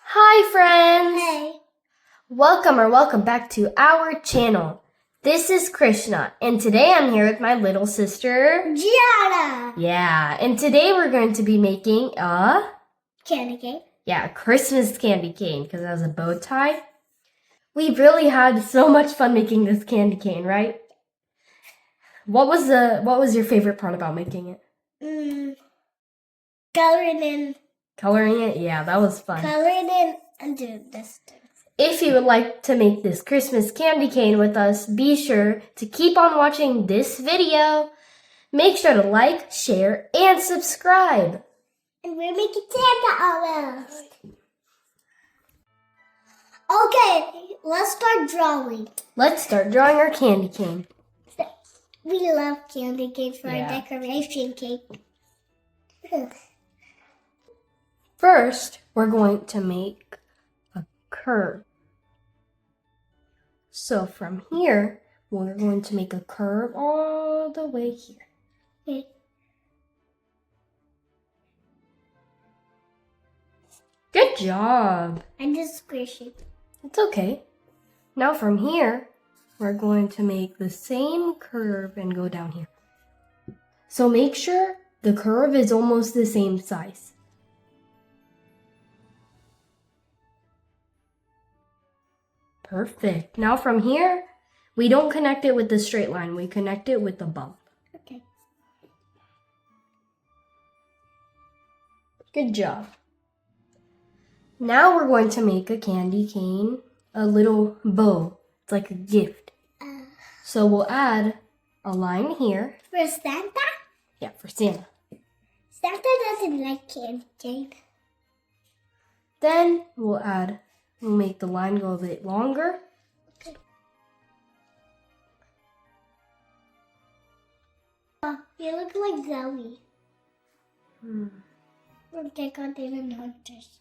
Hi friends! Hey. Welcome back to our channel. This is Krishna and today I'm here with my little sister Gianna. Yeah, and today we're going to be making a Candy cane. a Christmas candy cane because it has a bow tie. We really had so much fun making this candy cane, right? What was your favorite part about making it? Coloring in. Yeah, that was fun. Coloring in and doing this thing. If you would like to make this Christmas candy cane with us, be sure to keep on watching this video. Make sure to like, share, and subscribe. And we're making Santa almost. Okay, let's start drawing. Let's start drawing our candy cane. We love candy canes for Yeah. our decoration cake. First, we're going to make a curve. So from here, we're going to make a curve all the way here. Okay. Good job. I'm just squishing. It's okay. Now from here, we're going to make the same curve and go down here. So make sure the curve is almost the same size. Perfect. Now from here, we don't connect it with the straight line. We connect it with the bump. Okay. Good job. Now we're going to make a candy cane, a little bow. It's like a gift. So we'll add a line here. For Santa? Yeah, for Santa. Santa doesn't like candy cane. Then we'll make the line go a bit longer. Okay. Oh, you look like Zoe. Okay, continue hunters.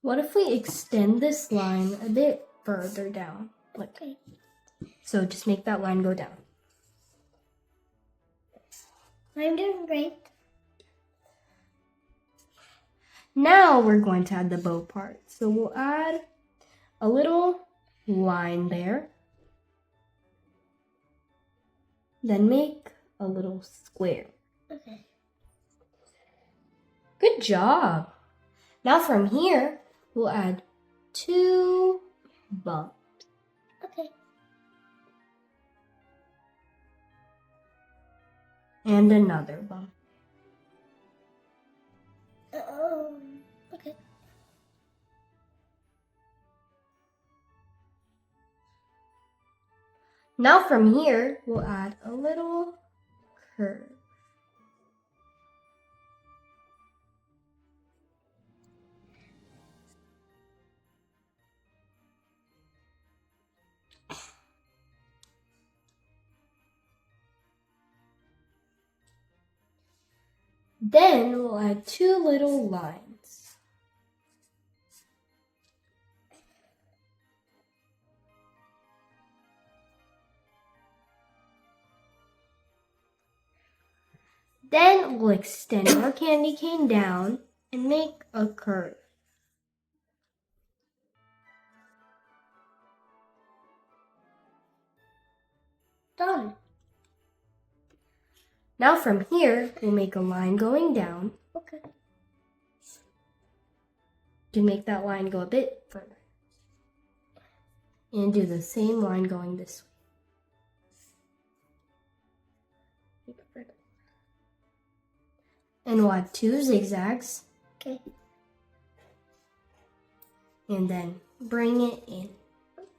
What if we extend this line a bit further down? Like, Okay. so just make that line go down. I'm doing great. Now we're going to add the bow part. So we'll add a little line there. Then make a little square. Okay. Good job. Now from here, we'll add 2 bumps. Okay. And another bump. Okay. Now from here, we'll add a little curve. Then we'll add 2 little lines. Then we'll extend our candy cane down and make a curve. Done. Now from here, we'll make a line going down Okay. to make that line go a bit further. And do the same line going this way. And we'll add 2 zigzags. Okay. And then bring it in.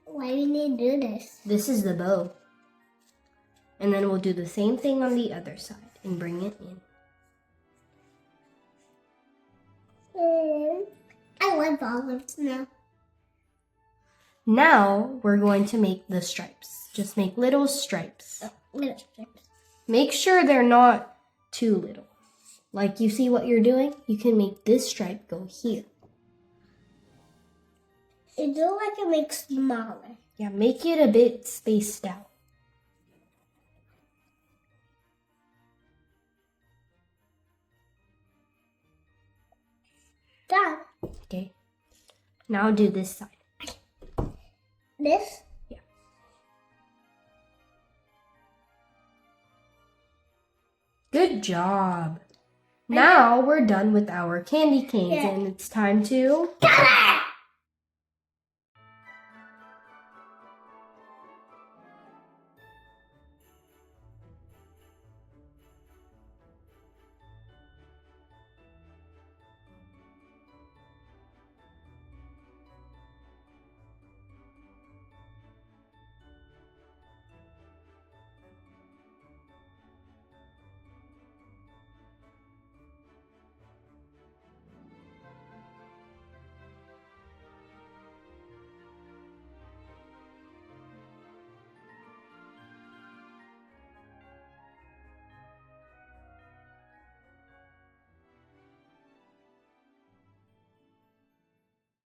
Why do we need to do this? This is the bow. And then we'll do the same thing on the other side and bring it in. I love olives now. Now we're going to make the stripes. Just make little stripes. Little strips. Make sure they're not too little. Like you see what you're doing? You can make this stripe go here. It looks like it makes smaller. Yeah, make it a bit spaced out. Done. Now do this side. This? Yeah. Good job. Now we're done with our candy canes Yeah. and it's time to... Got